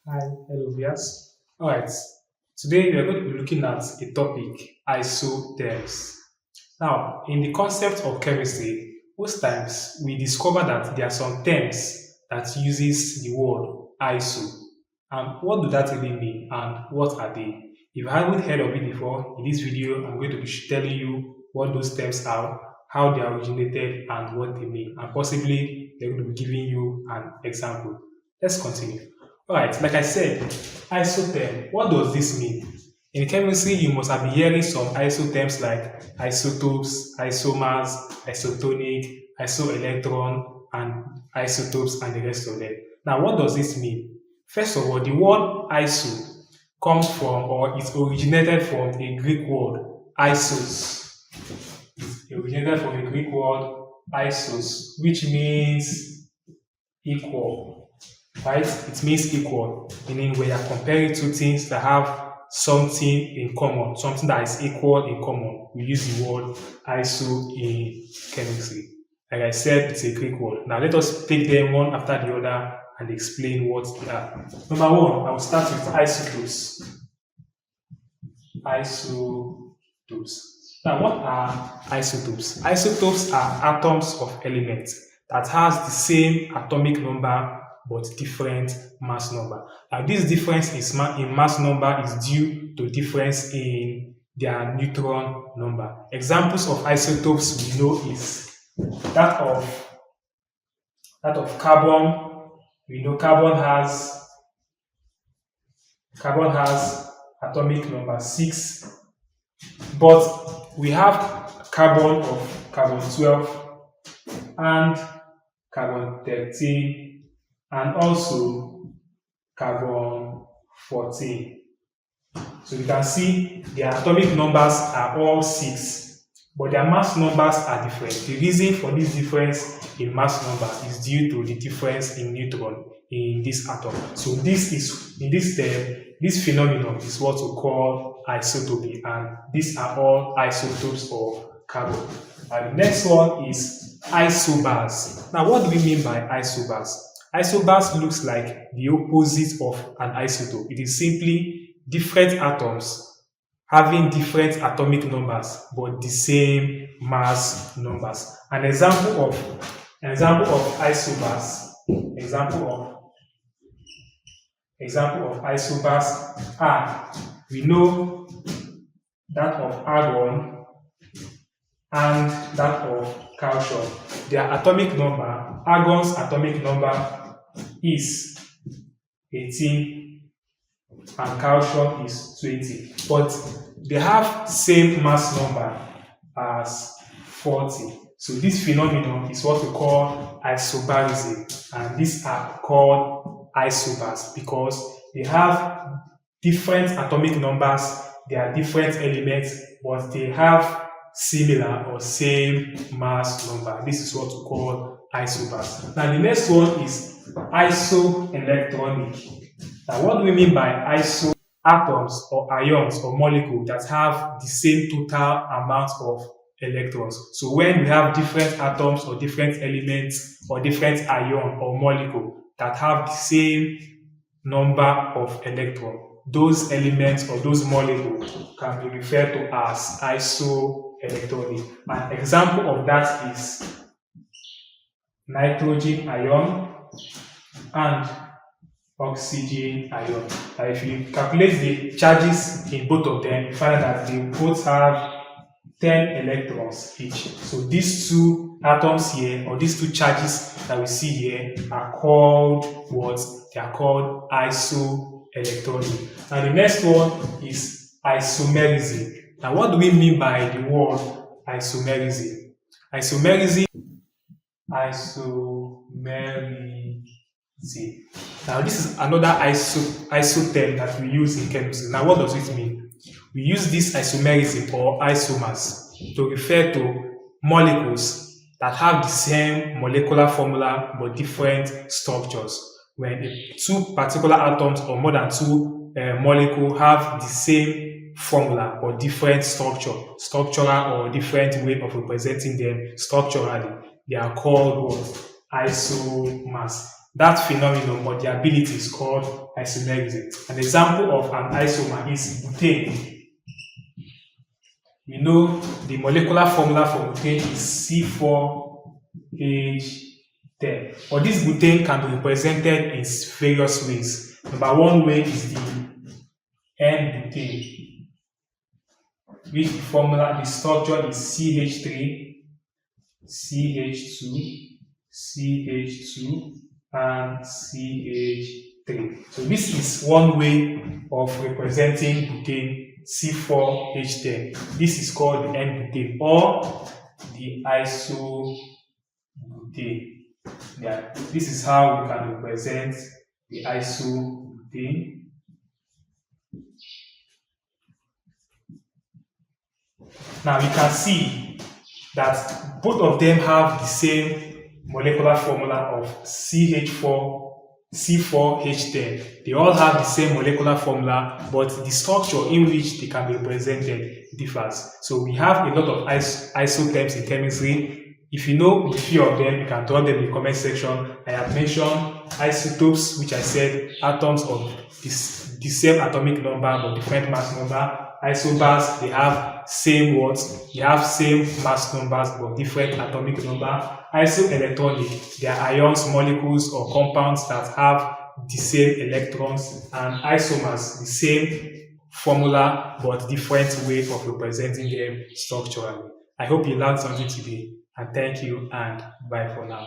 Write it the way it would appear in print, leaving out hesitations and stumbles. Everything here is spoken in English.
Hi, hello viewers. Alright, today we are going to be looking at a topic, isotherms. Now, in the concept of chemistry, most times we discover that there are some terms that uses the word iso. And what do that really mean and what are they? If you haven't heard of it before, in this video, I'm going to be telling you what those terms are, how they originated, and what they mean. And possibly, they're going to be giving you an example. Let's continue. Alright, like I said, isotherm, what does this mean? In chemistry, you must have been hearing some isotherms like isotopes, isomers, isotonic, isoelectron, and isotopes, and the rest of them. Now, what does this mean? First of all, the word iso comes from or it originated from a Greek word, isos. It originated from a Greek word, isos, which means equal. Right? It means equal, meaning we are comparing two things that have something in common, something that is equal in common. We use the word iso in chemistry. Like I said, it's a Greek word. Now let us take them one after the other and explain what they are. Number one, I will start with isotopes. Isotopes. Now, what are isotopes? Isotopes are atoms of elements that has the same atomic number but different mass number. Now, this difference in mass number is due to difference in their neutron number. Examples of isotopes we know is that of carbon. We know carbon has atomic number 6, but we have carbon of carbon 12 and carbon 13 and also carbon 14. So you can see their atomic numbers are all 6, but their mass numbers are different. The reason for this difference in mass number is due to the difference in neutron in this atom. So this is, in this term, this phenomenon is what we call isotopy, and these are all isotopes of carbon. And the next one is isobars. Now, what do we mean by isobars? Isobars looks like the opposite of an isotope. It is simply different atoms having different atomic numbers but the same mass numbers. An example of isobars, example of isobars are, we know that of argon and that of calcium. Their atomic number, argon's atomic number is 18 and calcium is 20, but they have same mass number as 40. So this phenomenon is what we call isobarism, and these are called isobars because they have different atomic numbers, they are different elements, but they have similar or same mass number. This is what we call isobars. Now the next one is isoelectronic. Now what do we mean by iso? Atoms or ions or molecules that have the same total amount of electrons. So when we have different atoms or different elements or different ion or molecule that have the same number of electrons, those elements or those molecules can be referred to as isoelectronic. An example of that is nitrogen ion and oxygen ion. If you calculate the charges in both of them, you find that they both have 10 electrons each. So these two atoms here, or these two charges that we see here, are called what? They are called isoelectronic. And the next one is isomerism. Now, what do we mean by the word isomerism? Isomerism. Now, this is another isotherm that we use in chemistry. Now, what does it mean? We use this isomerism or isomers to refer to molecules that have the same molecular formula but different structures. When two particular atoms or more than two molecules have the same formula but different structural or different way of representing them structurally, they are called what? Isomers. That phenomenon or the ability is called isomerism. An example of an isomer is butane. We know the molecular formula for butane is C4H10. But this butane can be represented in various ways. Number one way is the N-butane, which the structure is CH3, CH2, CH2, and CH3. So this is one way of representing butane, C4H10. This is called the N-butane or the isobutane. Yeah, this is how we can represent the isobutane. Now you can see that both of them have the same molecular formula of C4H10. They all have the same molecular formula, but the structure in which they can be represented differs. So we have a lot of isotopes in chemistry. If you know the few of them, you can draw them in the comment section. I have mentioned isotopes, which I said atoms of the same atomic number but different mass number. Isobars, they have same words, they have same mass numbers but different atomic number. Isoelectronic, they are ions, molecules, or compounds that have the same electrons. And isomers, the same formula but different way of representing them structurally. I hope you learned something today, and thank you and bye for now.